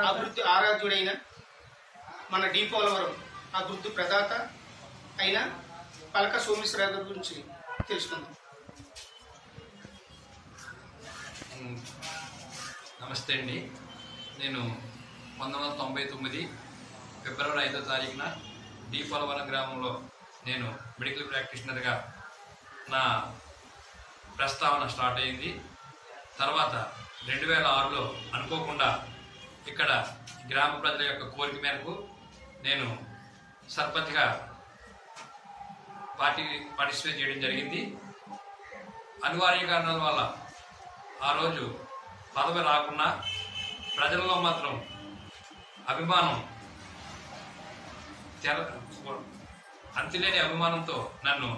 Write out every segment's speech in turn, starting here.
అభివృద్ధి ఆరాధ్యుడైన మన డి పోలవరం అభివృద్ధి ప్రదాత అయిన పలక సోమేశ్వరరావు గారి గురించి తెలుసుకుందాం. నమస్తే అండి. నేను 1999 ఫిబ్రవరి 5వ తారీఖున డి పోలవరం గ్రామంలో నేను మెడికల్ ప్రాక్టీషనర్గా నా ప్రస్తావన స్టార్ట్ అయింది. తర్వాత 2006లో అనుకోకుండా ఇక్కడ గ్రామ ప్రజల యొక్క కోరిక మేరకు నేను సర్పంచ్గా పార్టిసిపేట్ చేయడం జరిగింది. అనివార్య కారణాల వల్ల ఆ రోజు పదవి రాకున్నా ప్రజల్లో మాత్రం అభిమానం అంతులేని అభిమానంతో నన్ను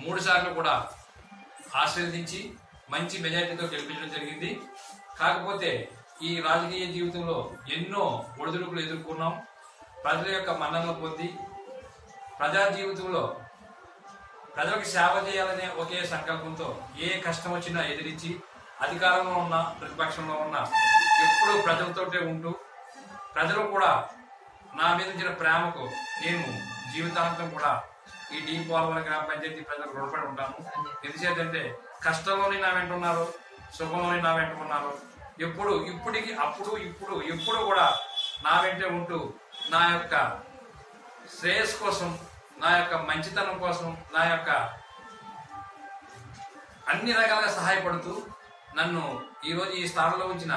3 సార్లు కూడా ఆశీర్వదించి మంచి మెజారిటీతో గెలిపించడం జరిగింది. కాకపోతే ఈ రాజకీయ జీవితంలో ఎన్నో ఒడిదుడుకులు ఎదుర్కొన్నాం. ప్రజల యొక్క మన్ననలు పొంది ప్రజా జీవితంలో ప్రజలకు సేవ చేయాలనే ఒకే సంకల్పంతో ఏ కష్టం వచ్చినా ఎదిరించి అధికారంలో ఉన్న ప్రతిపక్షంలో ఉన్న ఎప్పుడూ ప్రజలతోటే ఉంటూ ప్రజలు కూడా నా మీద ఇచ్చిన ప్రేమకు నేను జీవితాంతం కూడా ఈ డి పోలవరం గ్రామ పంచాయతీ ప్రజలకు రుణపడి ఉంటాను. ఎందుచేతంటే కష్టంలోని నా వెంట ఉన్నారు, సుఖంలోని నా వెంట ఉన్నారు. ఎప్పుడు కూడా నా వెంటే ఉంటూ నా యొక్క శ్రేయస్ కోసం, నా యొక్క మంచితనం కోసం, నా యొక్క అన్ని రకాలుగా సహాయపడుతూ నన్ను ఈరోజు ఈ స్థానంలో ఉంచిన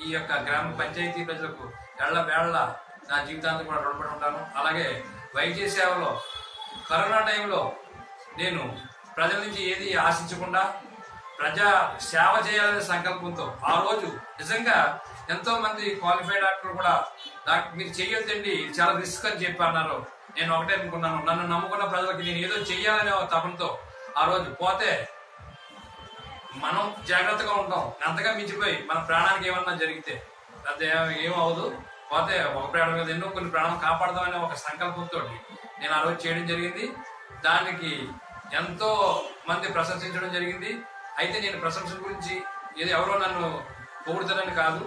ఈ యొక్క గ్రామ పంచాయతీ ప్రజలకు ఎళ్లవేళ్ల నా జీవితాంతం కూడా రుణపడి ఉంటాను. అలాగే వైద్య సేవలో కరోనా టైంలో నేను ప్రజల నుంచి ఏది ఆశించకుండా ప్రజా సేవ చేయాలనే సంకల్పంతో ఆ రోజు నిజంగా ఎంతో మంది క్వాలిఫైడ్ డాక్టర్లు కూడా మీరు చెయ్యొద్దండి, చాలా రిస్క్ అని చెప్పి అన్నారు. నేను ఒకటే అనుకున్నాను, నన్ను నమ్ముకున్న ప్రజలకి నేను ఏదో చెయ్యాలనే తపంతో ఆ రోజు పోతే మనం జాగ్రత్తగా ఉంటాం. అంతగా మించిపోయి మన ప్రాణానికి ఏమన్నా జరిగితే అది ఏమవదు, పోతే ఒక ప్రాణం మీద ఎన్నో కొన్ని ప్రాణం కాపాడదామనే ఒక సంకల్పంతో నేను ఆ రోజు చేయడం జరిగింది. దానికి ఎంతో మంది ప్రశంసించడం జరిగింది. అయితే నేను ప్రశంసల గురించి ఏదో ఎవరో నన్ను పొగుడుతానని కాదు,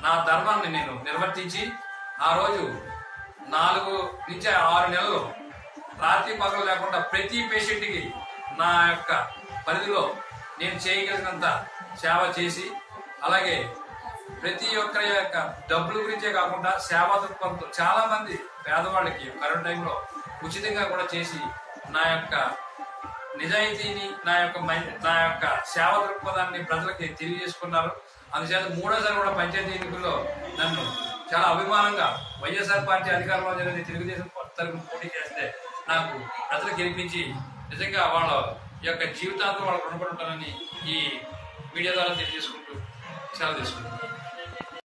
నా ధర్మాన్ని నేను నిర్వర్తించి ఆ రోజు 4 నుంచి 6 నెలలు రాత్రి పగలు లేకుండా ప్రతి పేషెంట్కి నా యొక్క పరిధిలో నేను చేయగలిగినంత సేవ చేసి, అలాగే ప్రతి ఒక్కరి యొక్క డబ్బుల గురించే కాకుండా సేవా దృక్పథంతో చాలా మంది పేదవాళ్ళకి కరోనా టైంలో ఉచితంగా కూడా చేసి నా యొక్క నిజాయితీని, నా యొక్క సేవా దృక్పథాన్ని ప్రజలకి తెలియజేసుకున్నారు. అందుచేత 3వసారి కూడా పంచాయతీ ఎన్నికల్లో నన్ను చాలా అభిమానంగా వైఎస్ఆర్ పార్టీ అధికారంలో జరిగిన తెలుగుదేశం తరఫున పోటీ చేస్తే నాకు ప్రజలు గెలిపించి నిజంగా వాళ్ళ యొక్క జీవితాంతం వాళ్ళకు రుణపడి ఉంటానని ఈ మీడియా ద్వారా తెలియజేసుకుంటూ సెలవు తీసుకుంటాను.